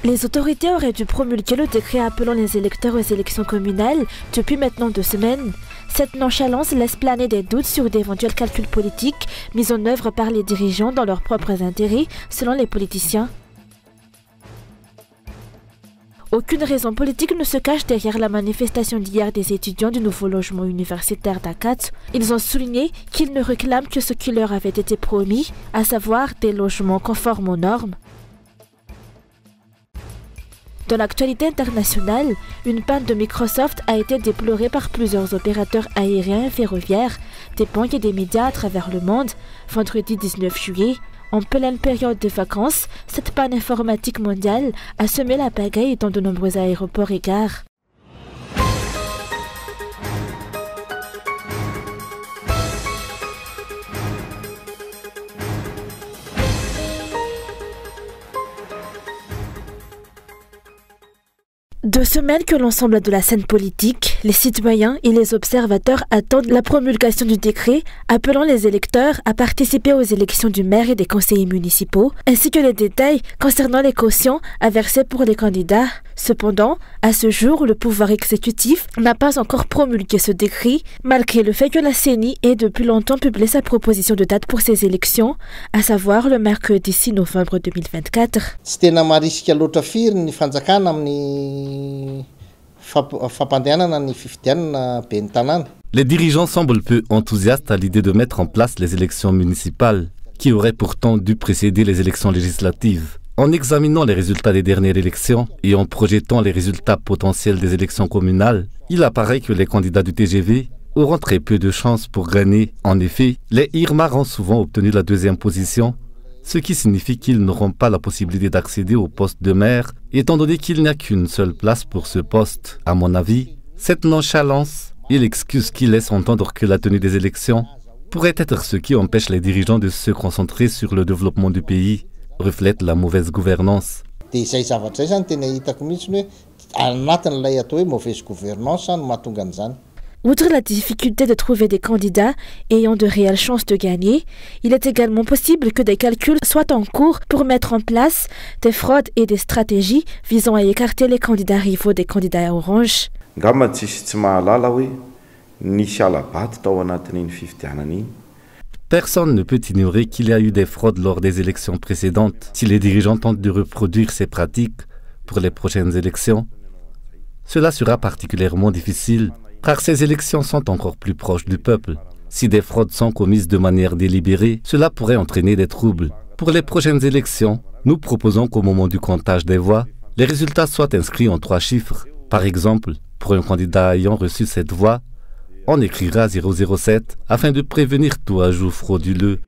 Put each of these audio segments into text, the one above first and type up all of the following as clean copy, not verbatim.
Les autorités auraient dû promulguer le décret appelant les électeurs aux élections communales depuis maintenant 2 semaines. Cette nonchalance laisse planer des doutes sur d'éventuels calculs politiques mis en œuvre par les dirigeants dans leurs propres intérêts, selon les politiciens. Aucune raison politique ne se cache derrière la manifestation d'hier des étudiants du nouveau logement universitaire d'Akat. Ils ont souligné qu'ils ne réclament que ce qui leur avait été promis, à savoir des logements conformes aux normes. Dans l'actualité internationale, une panne de Microsoft a été déplorée par plusieurs opérateurs aériens et ferroviaires, des banques et des médias à travers le monde, vendredi 19 juillet. En pleine période de vacances, cette panne informatique mondiale a semé la pagaille dans de nombreux aéroports et gares. Deux semaines que l'ensemble de la scène politique, les citoyens et les observateurs attendent la promulgation du décret appelant les électeurs à participer aux élections du maire et des conseillers municipaux, ainsi que les détails concernant les cautions à verser pour les candidats. Cependant, à ce jour, le pouvoir exécutif n'a pas encore promulgué ce décret, malgré le fait que la CENI ait depuis longtemps publié sa proposition de date pour ces élections, à savoir le mercredi 6 novembre 2024. Les dirigeants semblent peu enthousiastes à l'idée de mettre en place les élections municipales, qui auraient pourtant dû précéder les élections législatives. En examinant les résultats des dernières élections et en projetant les résultats potentiels des élections communales, il apparaît que les candidats du TGV auront très peu de chances pour gagner. En effet, les Irma ont souvent obtenu la 2e position, ce qui signifie qu'ils n'auront pas la possibilité d'accéder au poste de maire, étant donné qu'il n'y a qu'une seule place pour ce poste. À mon avis, cette nonchalance et l'excuse qui laisse entendre que la tenue des élections pourrait être ce qui empêche les dirigeants de se concentrer sur le développement du pays, reflète la mauvaise gouvernance. Outre la difficulté de trouver des candidats ayant de réelles chances de gagner, il est également possible que des calculs soient en cours pour mettre en place des fraudes et des stratégies visant à écarter les candidats rivaux des candidats orange. Personne ne peut ignorer qu'il y a eu des fraudes lors des élections précédentes. Si les dirigeants tentent de reproduire ces pratiques pour les prochaines élections, cela sera particulièrement difficile, car ces élections sont encore plus proches du peuple. Si des fraudes sont commises de manière délibérée, cela pourrait entraîner des troubles. Pour les prochaines élections, nous proposons qu'au moment du comptage des voix, les résultats soient inscrits en 3 chiffres. Par exemple, pour un candidat ayant reçu cette voix, on écrira 007 afin de prévenir tout ajout frauduleux.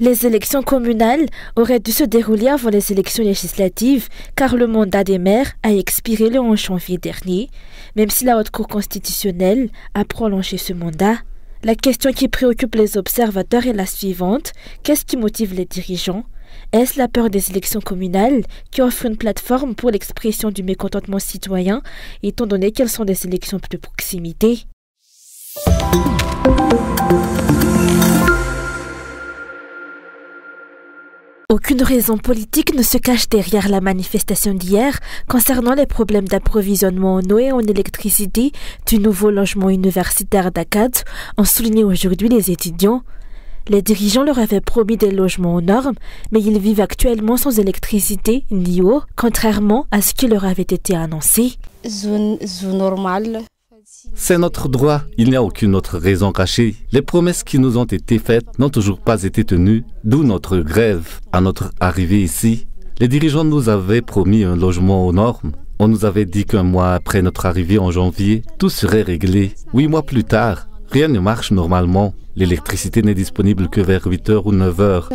Les élections communales auraient dû se dérouler avant les élections législatives, car le mandat des maires a expiré le 11 janvier dernier, même si la Haute Cour constitutionnelle a prolongé ce mandat. La question qui préoccupe les observateurs est la suivante: qu'est-ce qui motive les dirigeants? Est-ce la peur des élections communales qui offre une plateforme pour l'expression du mécontentement citoyen, étant donné qu'elles sont des élections de proximité? Aucune raison politique ne se cache derrière la manifestation d'hier concernant les problèmes d'approvisionnement en eau et en électricité du nouveau logement universitaire d'Akat, ont souligné aujourd'hui les étudiants. Les dirigeants leur avaient promis des logements aux normes, mais ils vivent actuellement sans électricité ni eau, contrairement à ce qui leur avait été annoncé. C'est notre droit, il n'y a aucune autre raison cachée. Les promesses qui nous ont été faites n'ont toujours pas été tenues, d'où notre grève. À notre arrivée ici, les dirigeants nous avaient promis un logement aux normes. On nous avait dit qu'un mois après notre arrivée en janvier, tout serait réglé. 8 mois plus tard, rien ne marche normalement. L'électricité n'est disponible que vers 8h ou 9h.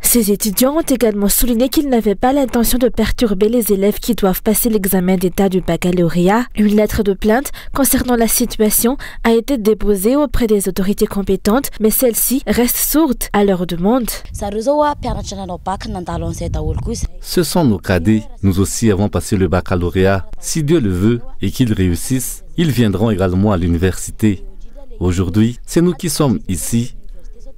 Ces étudiants ont également souligné qu'ils n'avaient pas l'intention de perturber les élèves qui doivent passer l'examen d'état du baccalauréat. Une lettre de plainte concernant la situation a été déposée auprès des autorités compétentes, mais celles-ci restent sourdes à leurs demandes. Ce sont nos cadets. Nous aussi avons passé le baccalauréat. Si Dieu le veut et qu'ils réussissent, ils viendront également à l'université. Aujourd'hui, c'est nous qui sommes ici.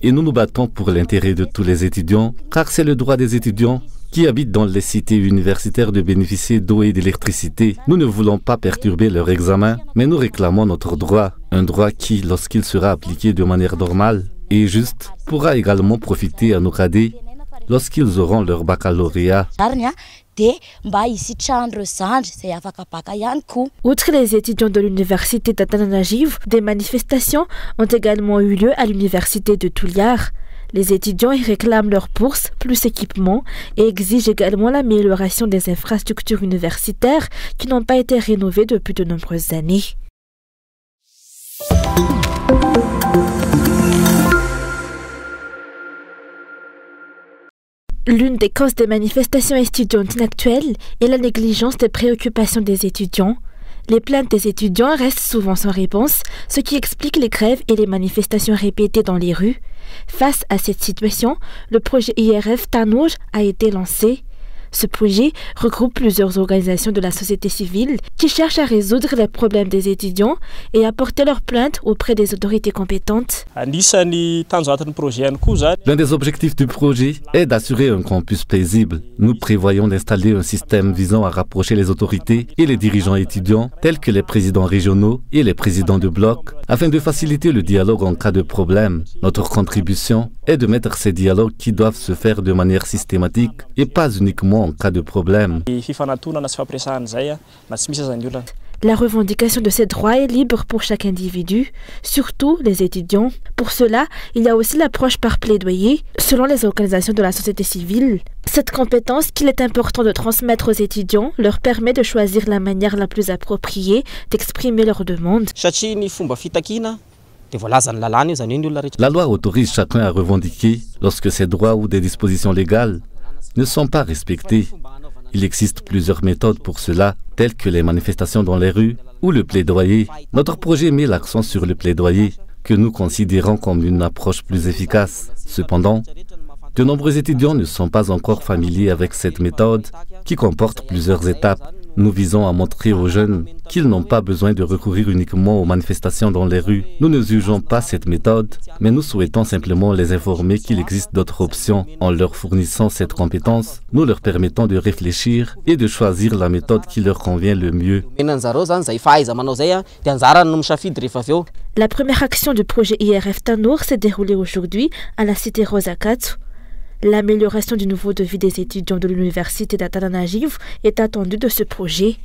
et nous nous battons pour l'intérêt de tous les étudiants, car c'est le droit des étudiants qui habitent dans les cités universitaires de bénéficier d'eau et d'électricité. Nous ne voulons pas perturber leur examen, mais nous réclamons notre droit. Un droit qui, lorsqu'il sera appliqué de manière normale et juste, pourra également profiter à nos cadets lorsqu'ils auront leur baccalauréat. Outre les étudiants de l'université d'Antananarivo, des manifestations ont également eu lieu à l'université de Tuliar. Les étudiants y réclament leurs bourses, plus équipements et exigent également l'amélioration des infrastructures universitaires qui n'ont pas été rénovées depuis de nombreuses années. L'une des causes des manifestations étudiantes actuelles est la négligence des préoccupations des étudiants. Les plaintes des étudiants restent souvent sans réponse, ce qui explique les grèves et les manifestations répétées dans les rues. Face à cette situation, le projet IRF Tanur a été lancé. Ce projet regroupe plusieurs organisations de la société civile qui cherchent à résoudre les problèmes des étudiants et à porter leurs plaintes auprès des autorités compétentes. L'un des objectifs du projet est d'assurer un campus paisible. Nous prévoyons d'installer un système visant à rapprocher les autorités et les dirigeants étudiants, tels que les présidents régionaux et les présidents de bloc, afin de faciliter le dialogue en cas de problème. Notre contribution est de mettre ces dialogues qui doivent se faire de manière systématique et pas uniquement en cas de problème. La revendication de ces droits est libre pour chaque individu, surtout les étudiants. Pour cela, il y a aussi l'approche par plaidoyer, selon les organisations de la société civile. Cette compétence qu'il est important de transmettre aux étudiants leur permet de choisir la manière la plus appropriée d'exprimer leurs demandes. La loi autorise chacun à revendiquer lorsque ses droits ou des dispositions légales ne sont pas respectés. Il existe plusieurs méthodes pour cela, telles que les manifestations dans les rues ou le plaidoyer. Notre projet met l'accent sur le plaidoyer, que nous considérons comme une approche plus efficace. Cependant, de nombreux étudiants ne sont pas encore familiers avec cette méthode qui comporte plusieurs étapes. Nous visons à montrer aux jeunes qu'ils n'ont pas besoin de recourir uniquement aux manifestations dans les rues. Nous ne jugeons pas cette méthode, mais nous souhaitons simplement les informer qu'il existe d'autres options. En leur fournissant cette compétence, nous leur permettons de réfléchir et de choisir la méthode qui leur convient le mieux. La première action du projet IRF Tanur s'est déroulée aujourd'hui à la cité Rosakatsu. L'amélioration du niveau de vie des étudiants de l'université d'Antananarivo est attendue de ce projet.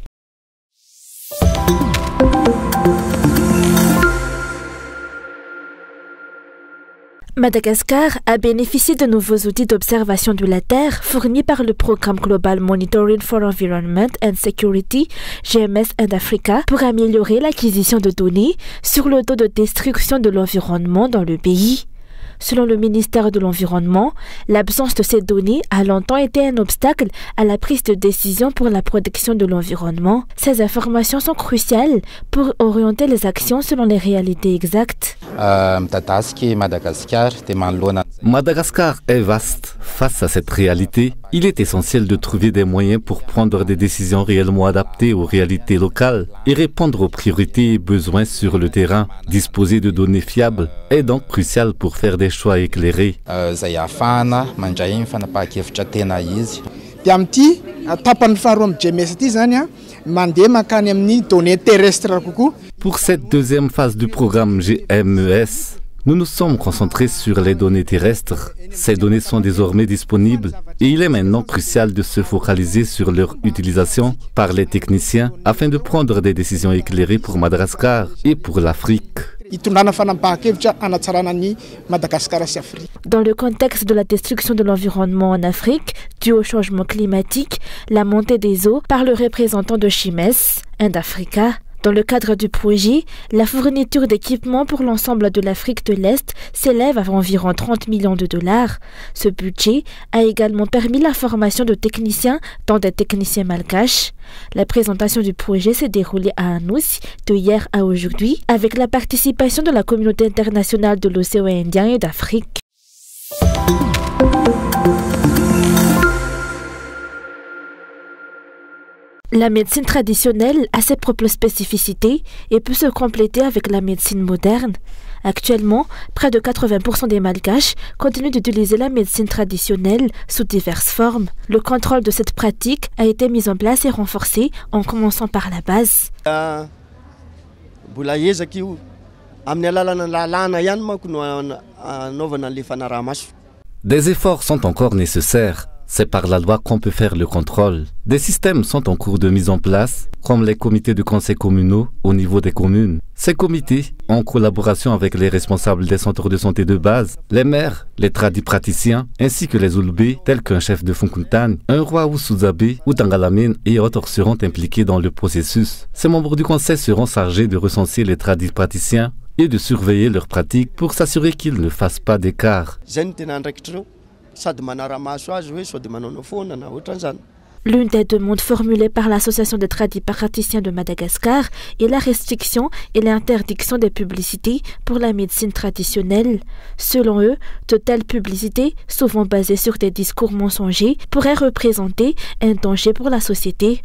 Madagascar a bénéficié de nouveaux outils d'observation de la Terre fournis par le programme Global Monitoring for Environment and Security, GMS and Africa, pour améliorer l'acquisition de données sur le taux de destruction de l'environnement dans le pays. Selon le ministère de l'Environnement, l'absence de ces données a longtemps été un obstacle à la prise de décision pour la protection de l'environnement. Ces informations sont cruciales pour orienter les actions selon les réalités exactes. Madagascar est vaste. Face à cette réalité, il est essentiel de trouver des moyens pour prendre des décisions réellement adaptées aux réalités locales et répondre aux priorités et besoins sur le terrain. Disposer de données fiables est donc crucial pour faire des choix éclairés. Pour cette deuxième phase du programme GMES, nous nous sommes concentrés sur les données terrestres. Ces données sont désormais disponibles et il est maintenant crucial de se focaliser sur leur utilisation par les techniciens afin de prendre des décisions éclairées pour Madagascar et pour l'Afrique. Dans le contexte de la destruction de l'environnement en Afrique, due au changement climatique, la montée des eaux par le représentant de GMES, Africa. Dans le cadre du projet, la fourniture d'équipements pour l'ensemble de l'Afrique de l'Est s'élève à environ 30 millions de dollars. Ce budget a également permis la formation de techniciens, dont des techniciens malgaches. La présentation du projet s'est déroulée à Anous de hier à aujourd'hui, avec la participation de la communauté internationale de l'océan Indien et d'Afrique. La médecine traditionnelle a ses propres spécificités et peut se compléter avec la médecine moderne. Actuellement, près de 80% des Malgaches continuent d'utiliser la médecine traditionnelle sous diverses formes. Le contrôle de cette pratique a été mis en place et renforcé en commençant par la base. Des efforts sont encore nécessaires. C'est par la loi qu'on peut faire le contrôle. Des systèmes sont en cours de mise en place, comme les comités de conseils communaux au niveau des communes. Ces comités, en collaboration avec les responsables des centres de santé de base, les maires, les tradipraticiens, ainsi que les Oulbés, tels qu'un chef de Funkuntan, un roi ou Souzabé ou Tangalamine et autres seront impliqués dans le processus. Ces membres du conseil seront chargés de recenser les tradipraticiens et de surveiller leurs pratiques pour s'assurer qu'ils ne fassent pas d'écart. L'une des demandes formulées par l'Association des tradipraticiens de Madagascar est la restriction et l'interdiction des publicités pour la médecine traditionnelle. Selon eux, de telles publicités, souvent basées sur des discours mensongers, pourraient représenter un danger pour la société.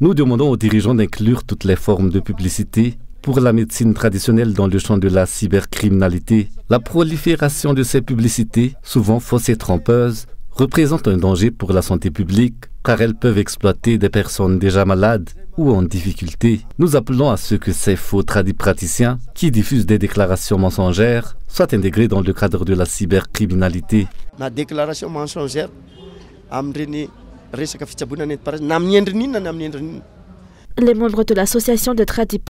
Nous demandons aux dirigeants d'inclure toutes les formes de publicité pour la médecine traditionnelle dans le champ de la cybercriminalité. La prolifération de ces publicités, souvent fausses et trompeuses, représente un danger pour la santé publique car elles peuvent exploiter des personnes déjà malades ou en difficulté. Nous appelons à ce que ces faux tradipraticiens qui diffusent des déclarations mensongères soient intégrés dans le cadre de la cybercriminalité. La déclaration mensongère, Les membres de l'association de tradipraticiens